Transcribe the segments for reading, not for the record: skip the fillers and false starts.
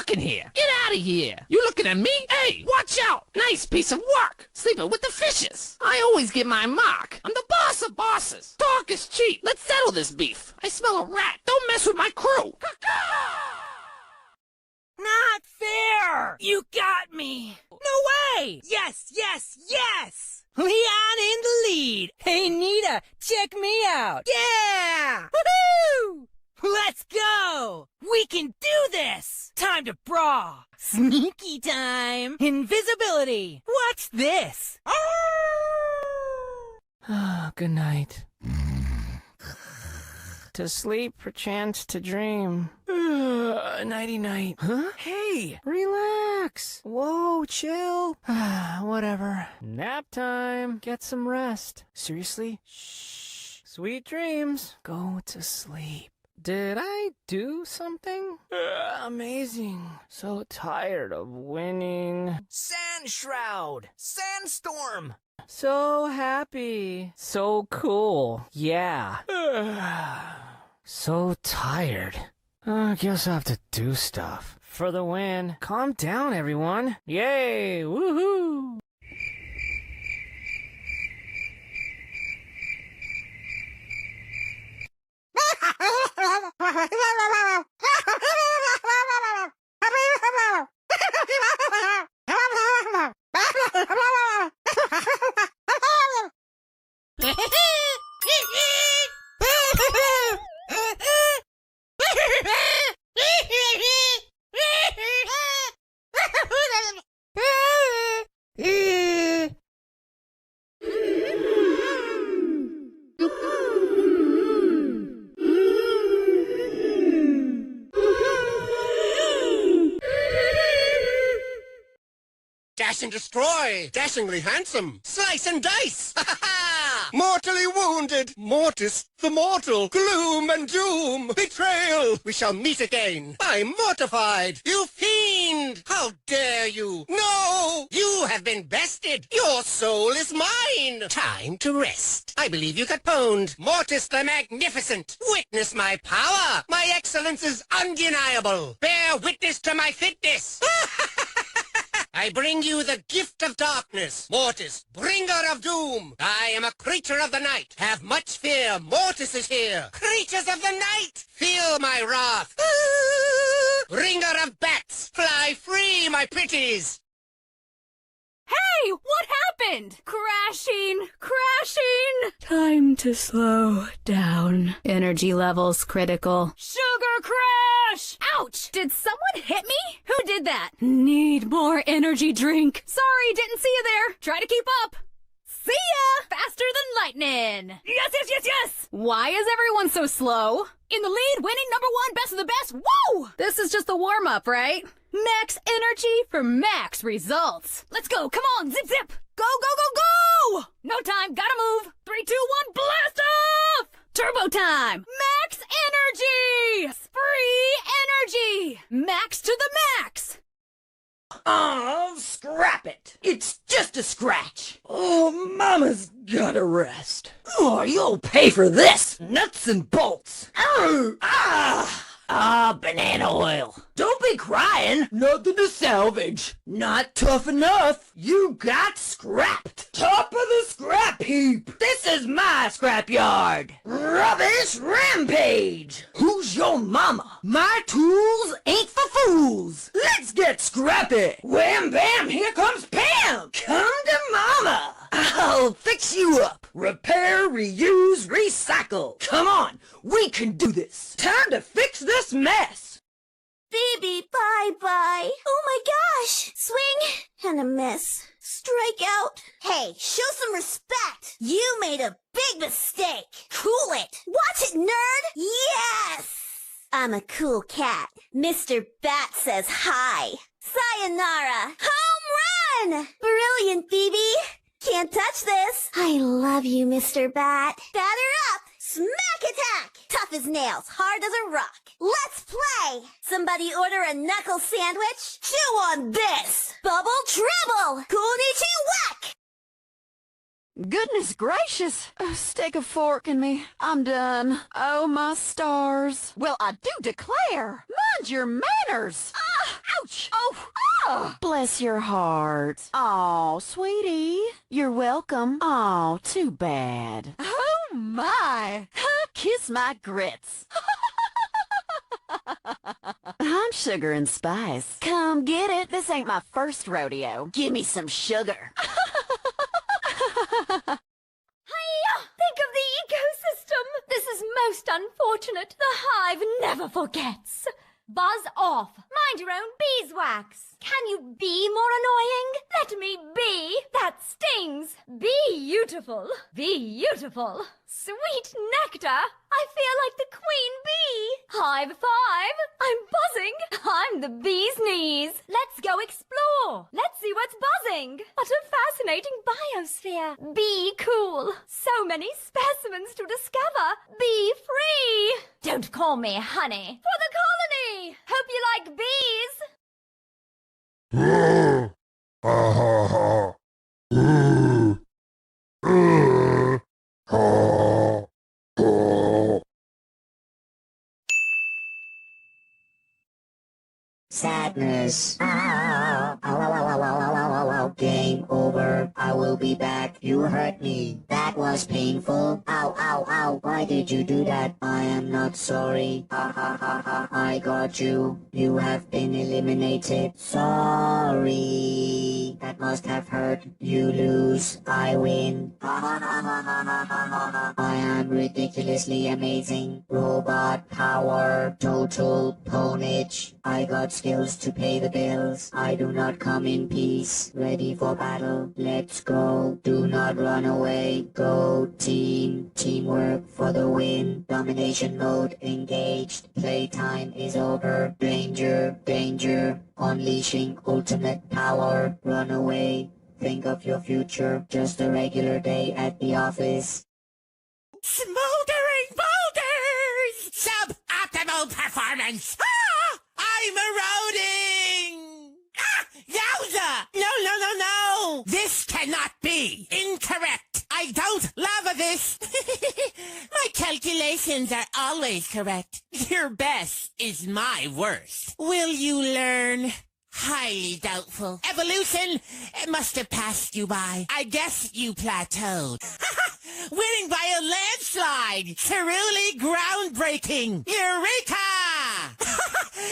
looking here? Get out of here. You looking at me? Hey, watch out. Nice piece of work. Sleeping with the fishes. I always get my mark. I'm the boss of bosses. Talk is cheap. Let's settle this beef. I smell a rat. Don't mess with my crew. Not fair! You got me! No way! Yes, yes, yes! Leon in the lead! Hey, Nita, check me out! Yeah! Woohoo! Let's go! We can do this! Time to brawl! Sneaky time! Invisibility! What's this? Ah, good night. To sleep, perchance to dream. Nighty-night. Huh? Hey, relax. Whoa, chill. Whatever. Nap time. Get some rest. Seriously? Shh. Sweet dreams. Go to sleep. Did I do something? Amazing. So tired of winning. Sand shroud. Sandstorm. So happy. So cool. Yeah. So tired. I guess I have to do stuff. For the win. Calm down, everyone. Yay! Woohoo! Dash and destroy! Dashingly handsome! Slice and dice! Ha ha ha! Mortally wounded! Mortis the mortal! Gloom and doom! Betrayal! We shall meet again! I'm mortified! You fiend! How dare you! No! You have been bested! Your soul is mine! Time to rest! I believe you got pwned! Mortis the Magnificent! Witness my power! My excellence is undeniable! Bear witness to my fitness! I bring you the gift of darkness, Mortis, bringer of doom. I am a creature of the night. Have much fear, Mortis is here. Creatures of the night, feel my wrath. Bringer of bats, fly free, my pretties. Hey, what happened? Crashing. Time to slow down. Energy levels critical. Sugar crash! Ouch! Did someone hit me? Who did that? Need more energy drink. Sorry, didn't see you there. Try to keep up. See ya! Faster than lightning. Yes! Why is everyone so slow? In the lead, winning #1, best of the best. Woo! This is just the warm-up, right? Max energy for max results. Let's go, come on, zip! Go! No time, gotta move. 3, 2, 1, blast off! Turbo time! Max energy! Free energy! Max to the max! Oh, scrap it! It's just a scratch! Oh, Mama's gotta rest. Oh, you'll pay for this! Nuts and bolts! Banana oil. Don't be crying! Nothing to salvage. Not tough enough. You got scrapped. Top of the scrap heap. This is my scrap yard. Rubbish rampage. Who's your mama? My tools ain't for fools. Let's get scrappy. Wham bam, here comes Pam. Come to mama. I'll fix you up. Repair, reuse, recycle. Come on, we can do this. Time to fix this mess. Baby, bye-bye. Oh my gosh. Swing and a miss. Strike out. Hey, show some respect. You made a big mistake. Cool it. Watch it, nerd. Yes. I'm a cool cat. Mr. Bat says hi. Sayonara. Home run. Brilliant, Phoebe. Can't touch this. I love you, Mr. Bat. Batter up. Smack attack. Tough as nails, hard as a rock. Let's play. Somebody order a knuckle sandwich. Chew on this. Bubble trouble. Konnichiwa. Goodness gracious! Stick a fork in me. I'm done. Oh, my stars. Well, I do declare. Mind your manners. Ouch! Oh, bless your heart. Oh, sweetie. You're welcome. Oh, too bad. Oh, my. Kiss my grits. I'm sugar and spice. Come get it. This ain't my first rodeo. Give me some sugar. Hiya! Think of the ecosystem! This is most unfortunate. The hive never forgets. Buzz off. Mind your own beeswax. Can you be more annoying? Let me be. That stings. Beautiful. Beautiful. Sweet nectar. I feel like the queen bee. Hive five. I'm buzzing. I'm the bee's knees. Let's go explore. Let's see what's buzzing. What a fascinating biosphere. Be cool. So many specimens to discover. Be free. Don't call me honey. For the colony. Hope you like bees. Sadness. Ow, ow, ow, ow, ow, ow, ow, ow. Game over. I will be back. You hurt me. That was painful. Ow, ow, ow. Why did you do that? I am not sorry. Ha ha ha ha. I got you. You have been eliminated. Sorry. That must have hurt. You lose. I win. Ha ha ha ha ha ha ha ha. I am ridiculously amazing. Robot power. Total ponage. I got skills to pay the bills. I do not come in peace. Ready for battle. Let's go. Do not run away. Go team. Teamwork for the win. Domination mode engaged. Playtime is over. Danger. Danger. Unleashing ultimate power. Run away. Think of your future. Just a regular day at the office. Smoldering boulders! Suboptimal performance! Ah! I'm eroding! Ah! Yowza! No! This cannot be! Incorrect! I don't love this! My calculations are always correct. Your best is my worst. Will you learn? Highly doubtful. Evolution must have passed you by. I guess you plateaued. Winning by a landslide! Truly groundbreaking! Eureka!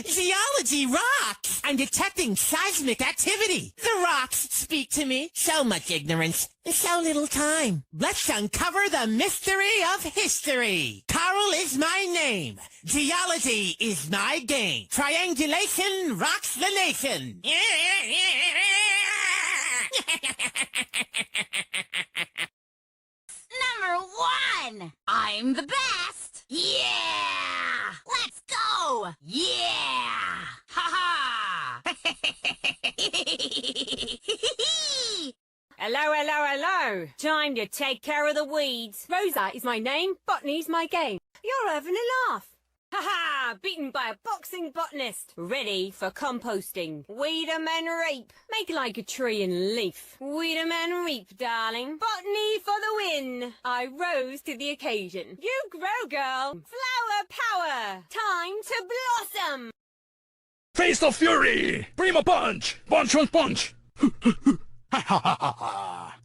Geology rocks! I'm detecting seismic activity. The rocks speak to me. So much ignorance. So little time. Let's uncover the mystery of history. Carl is my name. Geology is my game. Triangulation rocks the nation. Number one! I'm the best! Yeah! Let's go! Yeah! Ha-ha! Hello. Time to take care of the weeds. Rosa is my name, botany's my game. You're having a laugh. Ha-ha! Beaten by a boxing botanist. Ready for composting. Weed 'em and reap. Make like a tree and leaf. Weed 'em and reap, darling. Botany for the win. I rose to the occasion. You grow, girl. Flower power. Time to blossom. Face of Fury! Primo Punch! Punch!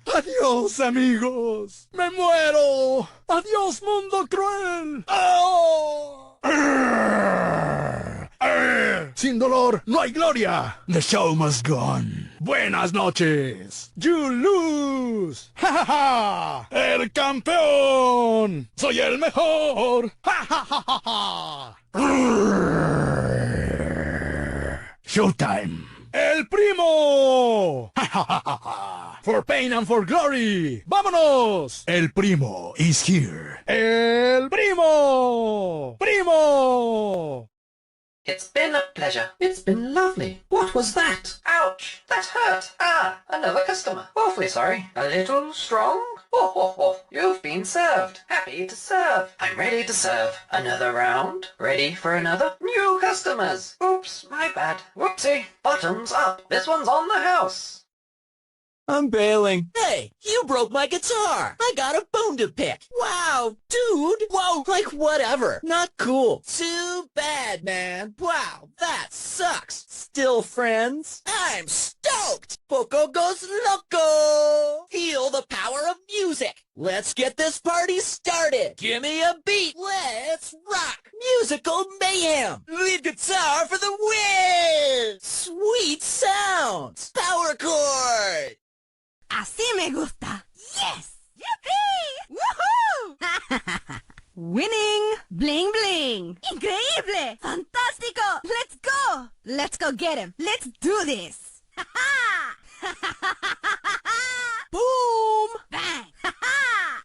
¡Adiós, amigos! ¡Me muero! ¡Adiós, mundo cruel! ¡Oh! Sin dolor no hay gloria. The show must go on. Buenas noches. You lose. ¡Ja, ja, ja! ¡El campeón! ¡Soy el mejor! ¡Ja, ja, ja, ja, ja! Showtime. ¡El primo! ¡Ja, ja, ja, ja, ja! For pain and for glory. ¡Vámonos! El primo is here. ¡El primo! ¡Primo! It's been a pleasure. It's been lovely. What was that? Ouch! That hurt. Ah, another customer. Awfully sorry. A little strong? Ho, ho, ho. You've been served. Happy to serve. I'm ready to serve. Another round. Ready for another? New customers. Oops, my bad. Whoopsie. Bottoms up. This one's on the house. I'm bailing. Hey, you broke my guitar. I got a bone to pick. Wow, dude. Whoa, like whatever. Not cool. Too bad, man. Wow, that sucks. still friends. I'm stoked! Poco goes loco! Feel the power of music! Let's get this party started! Give me a beat! Let's rock! Musical mayhem! Lead guitar for the win! Sweet sounds! Power chord! Así me gusta. Yes! Yippee! Woohoo! Winning! Bling bling! Increíble! Fantástico! Let's go! Let's go get him! Let's do this! Ha ha! Boom! Bang! Ha ha!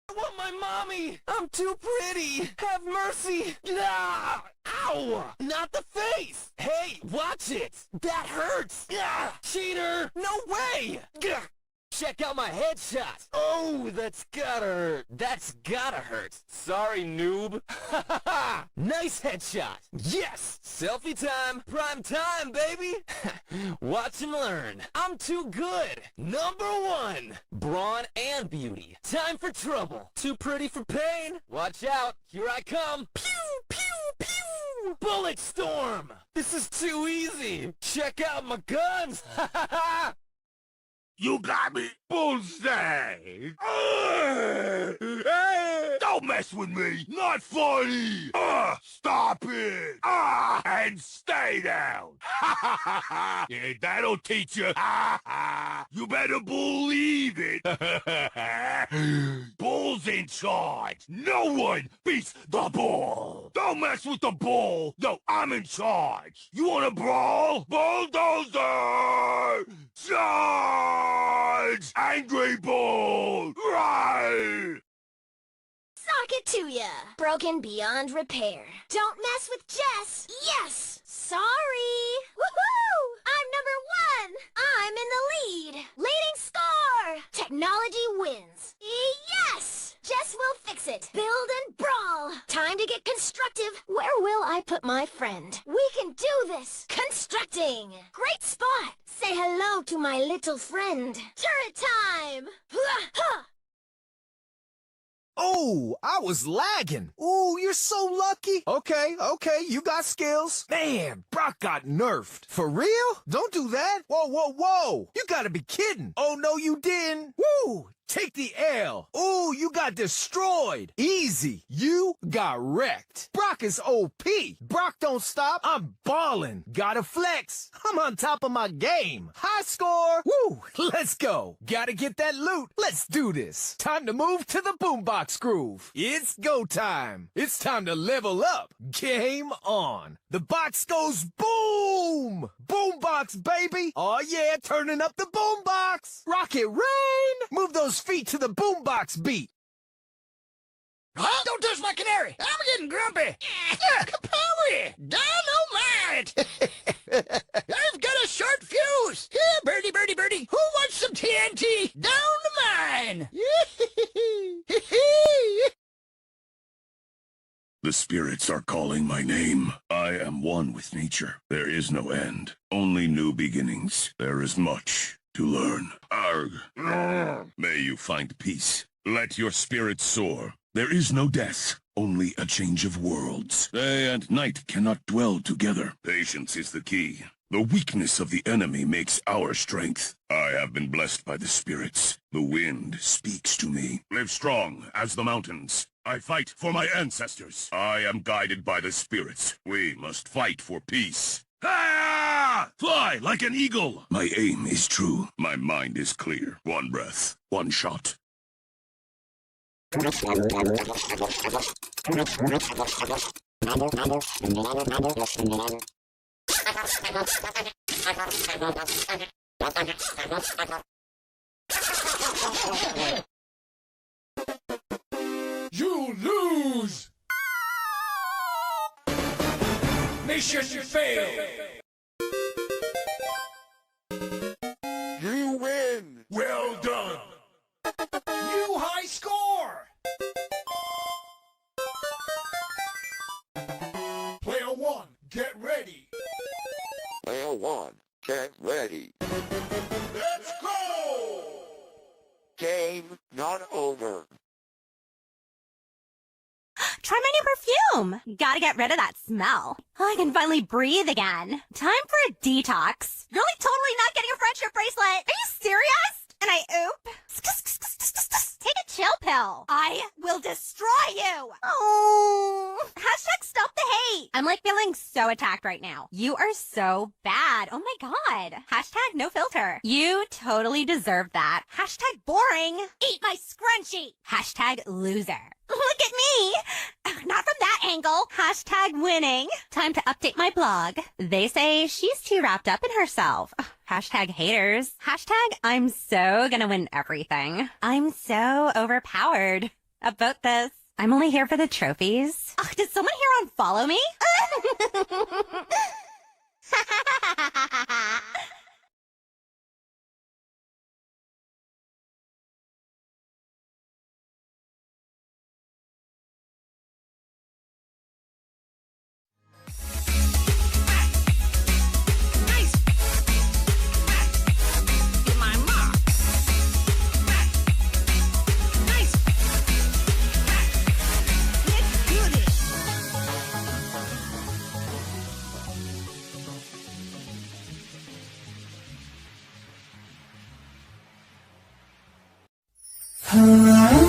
I want my mommy! I'm too pretty! Have mercy! Ah! Ow! Not the face! Hey, watch it! That hurts! Ah! Cheater! No way! Gah! Check out my headshot! Oh, that's gotta hurt! That's gotta hurt! Sorry, noob! Ha ha ha! Nice headshot! Yes! Selfie time! Prime time, baby! Watch and learn! I'm too good! Number one! Brawn and beauty! Time for trouble! Too pretty for pain! Watch out! Here I come! Pew! Pew! Pew! Bullet storm! This is too easy! Check out my guns! Ha ha ha! You got me! Bullseye! Don't mess with me! Not funny! Stop it! And stay down! Yeah, that'll teach you! You better believe it! Bull's in charge! No one beats the bull! Don't mess with the bull! No, I'm in charge! You wanna brawl? Bulldozer! Charge! Angry Bull! Right! Sock it to ya! Broken beyond repair. Don't mess with Jess! Yes! Sorry! Woohoo! I'm number 1! I'm in the lead! Leading score! Technology wins! Yes! Jess will fix it! Build and brawl! Time to get constructive! Where will I put my friend? We can do this! Constructing! Great spot! Say hello to my little friend! Turret time! Oh, I was lagging. Ooh, you're so lucky. Okay, you got skills. Man, Brock got nerfed. For real? Don't do that. Whoa. You gotta be kidding. Oh, no, you didn't. Woo! Take the L. Ooh, you got destroyed. Easy. You got wrecked. Brock is OP. Brock don't stop. I'm ballin'. Gotta flex. I'm on top of my game. High score. Woo, let's go. Gotta get that loot. Let's do this. Time to move to the boombox groove. It's go time. It's time to level up. Game on. The box goes boom. Boombox, baby. Oh yeah, turning up the boombox. Rocket rain. Move those feet to the boombox beat. Huh? Don't touch my canary! I'm getting grumpy! Kapowie! Dynamite! I've got a short fuse! Here, birdie! Who wants some TNT? Down the mine! The spirits are calling my name. I am one with nature. There is no end. Only new beginnings. There is much to learn. Arg. May you find peace. Let your spirit soar. There is no death, only a change of worlds. Day and night cannot dwell together. Patience is the key. The weakness of the enemy makes our strength. I have been blessed by the spirits. The wind speaks to me. Live strong as the mountains. I fight for my ancestors. I am guided by the spirits. We must fight for peace. Ah! Fly like an eagle! My aim is true. My mind is clear. One breath, one shot. You lose! Mission failed! You win! Well done! New high score! Player 1, get ready! Player 1, get ready. Let's go! Game game's not over. Try my new perfume. Gotta get rid of that smell. I can finally breathe again. Time for a detox. Really totally not getting a friendship bracelet. Are you serious? And I oop. Take a chill pill. I will destroy you. Oh. Hashtag stop the hate. I'm like feeling so attacked right now. You are so bad. Oh my god. Hashtag no filter. You totally deserve that. Hashtag boring. Eat my scrunchie. Hashtag loser. Look at me. Not from that angle. Hashtag winning. Time to update my blog. They say she's too wrapped up in herself. Hashtag haters. Hashtag I'm so gonna win everything. I'm so overpowered. About this. I'm only here for the trophies. Ugh, did someone here unfollow me? Oh,